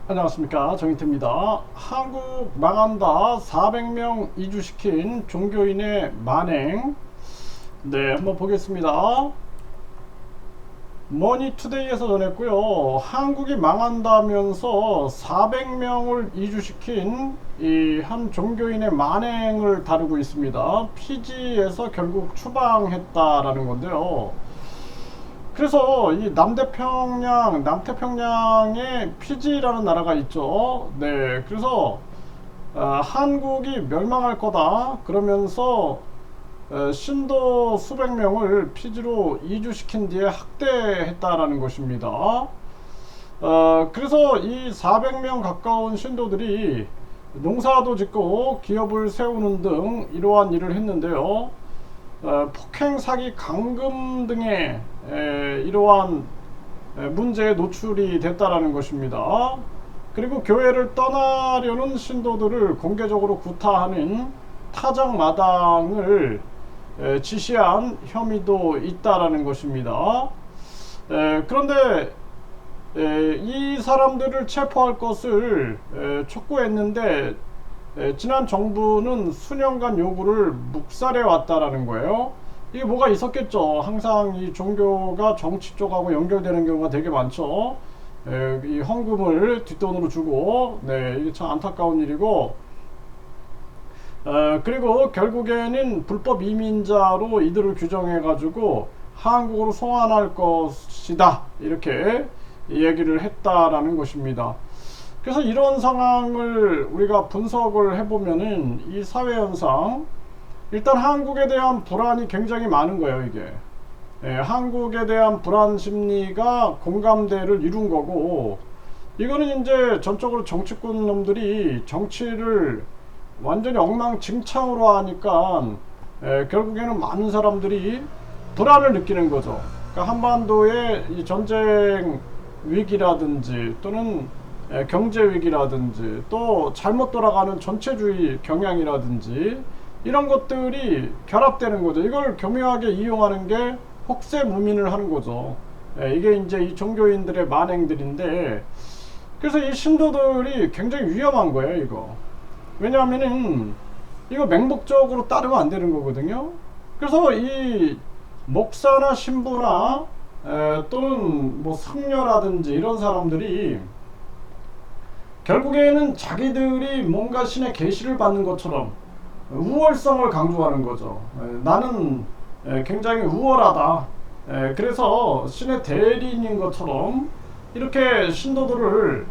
안녕하십니까, 정희태입니다. 한국 망한다 400명 이주시킨 종교인의 만행. 네, 한번 보겠습니다. 머니투데이에서 전했고요. 한국이 망한다면서 400명을 이주시킨 이 한 종교인의 만행을 다루고 있습니다. 피지에서 결국 추방했다라는 건데요. 그래서 이 남태평양에 피지라는 나라가 있죠. 네, 그래서 한국이 멸망할 거다 그러면서 신도 수백 명을 피지로 이주시킨 뒤에 학대했다라는 것입니다. 그래서 이 400명 가까운 신도들이 농사도 짓고 기업을 세우는 등 이러한 일을 했는데요. 폭행, 사기, 강금 등의 이러한 문제에 노출이 됐다라는 것입니다. 그리고 교회를 떠나려는 신도들을 공개적으로 구타하는 타작마당을 지시한 혐의도 있다라는 것입니다. 그런데 이 사람들을 체포할 것을 촉구했는데 지난 정부는 수년간 요구를 묵살해 왔다라는 거예요. 이게 뭐가 있었겠죠. 항상 이 종교가 정치 쪽하고 연결되는 경우가 되게 많죠. 이 헌금을 뒷돈으로 주고, 네, 이게 참 안타까운 일이고, 그리고 결국에는 불법 이민자로 이들을 규정해가지고 한국으로 송환할 것이다, 이렇게 얘기를 했다라는 것입니다. 그래서 이런 상황을 우리가 분석을 해보면은 이 사회현상, 일단 한국에 대한 불안이 굉장히 많은 거예요, 이게. 한국에 대한 불안 심리가 공감대를 이룬 거고, 이거는 이제 전적으로 정치꾼 놈들이 정치를 완전히 엉망진창으로 하니까 결국에는 많은 사람들이 불안을 느끼는 거죠. 그러니까 한반도의 이 전쟁 위기라든지 또는 경제 위기라든지 또 잘못 돌아가는 전체주의 경향이라든지 이런 것들이 결합되는 거죠. 이걸 교묘하게 이용하는 게 혹세무민을 하는 거죠. 이게 이제 이 종교인들의 만행들인데, 그래서 이 신도들이 굉장히 위험한 거예요, 이거. 왜냐하면은 이거 맹목적으로 따르면 안 되는 거거든요. 그래서 이 목사나 신부나 또는 뭐 성녀라든지 이런 사람들이 결국에는 자기들이 뭔가 신의 계시를 받는 것처럼 우월성을 강조하는 거죠. 나는 굉장히 우월하다. 그래서 신의 대리인인 것처럼 이렇게 신도들을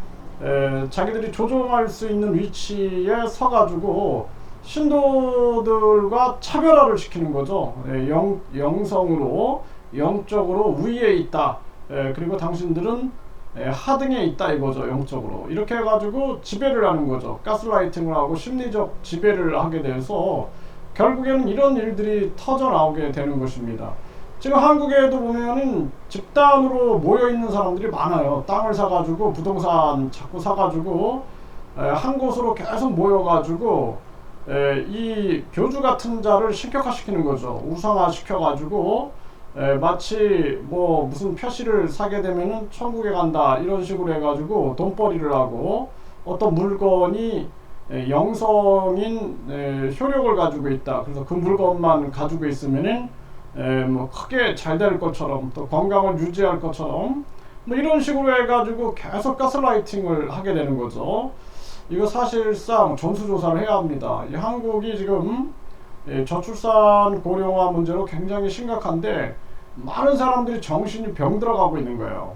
자기들이 조종할 수 있는 위치에 서가지고 신도들과 차별화를 시키는 거죠. 영성으로, 영적으로 우위에 있다. 그리고 당신들은 하등에 있다 이거죠. 영적으로 이렇게 해가지고 지배를 하는 거죠. 가스라이팅을 하고 심리적 지배를 하게 돼서 결국에는 이런 일들이 터져 나오게 되는 것입니다. 지금 한국에도 보면은 집단으로 모여 있는 사람들이 많아요. 땅을 사가지고 부동산 자꾸 사가지고 한 곳으로 계속 모여가지고 이 교주 같은 자를 신격화시키는 거죠. 우상화 시켜가지고 마치 뭐 무슨 표시를 사게 되면은 천국에 간다 이런 식으로 해가지고 돈벌이를 하고, 어떤 물건이 영성인 효력을 가지고 있다. 그래서 그 물건만 가지고 있으면은 뭐 크게 잘 될 것처럼 또 건강을 유지할 것처럼 뭐 이런 식으로 해가지고 계속 가스라이팅을 하게 되는 거죠. 이거 사실상 전수조사를 해야 합니다. 이 한국이 지금 저출산 고령화 문제로 굉장히 심각한데 많은 사람들이 정신이 병들어가고 있는 거예요.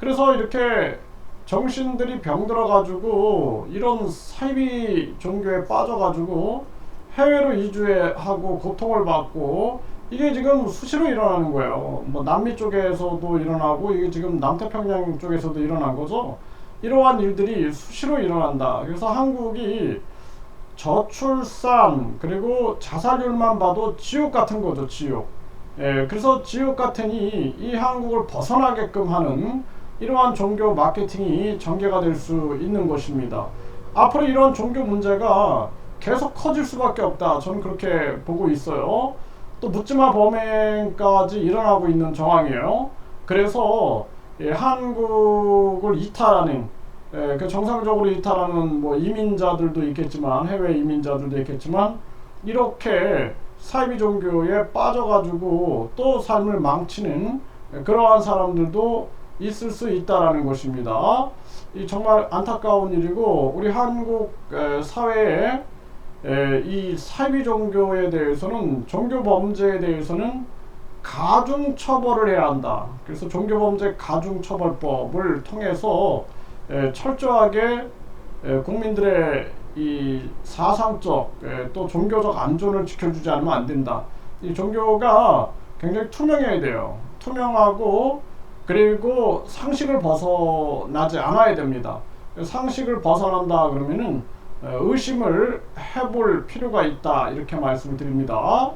그래서 이렇게 정신들이 병들어가지고 이런 사이비 종교에 빠져가지고 해외로 이주하고 고통을 받고, 이게 지금 수시로 일어나는 거예요. 뭐 남미 쪽에서도 일어나고 이게 지금 남태평양 쪽에서도 일어난 거죠. 이러한 일들이 수시로 일어난다. 그래서 한국이 저출산 그리고 자살률만 봐도 지옥 같은 거죠, 지옥. 그래서 지옥 같으니 이 한국을 벗어나게끔 하는 이러한 종교 마케팅이 전개가 될 수 있는 것입니다. 앞으로 이런 종교 문제가 계속 커질 수밖에 없다. 저는 그렇게 보고 있어요. 또 묻지마 범행까지 일어나고 있는 정황이에요. 그래서 한국을 이탈하는 그 정상적으로 이탈하는 뭐 이민자들도 있겠지만, 해외 이민자들도 있겠지만, 이렇게 사이비 종교에 빠져가지고 또 삶을 망치는 그러한 사람들도 있을 수 있다라는 것입니다. 이 정말 안타까운 일이고, 우리 한국 사회에 이 사이비 종교에 대해서는, 종교 범죄에 대해서는 가중 처벌을 해야 한다. 그래서 종교범죄 가중처벌법을 통해서 철저하게 국민들의 이 사상적 또 종교적 안전을 지켜주지 않으면 안 된다. 이 종교가 굉장히 투명해야 돼요. 투명하고, 그리고 상식을 벗어나지 않아야 됩니다. 상식을 벗어난다 그러면은 의심을 해볼 필요가 있다, 이렇게 말씀을 드립니다.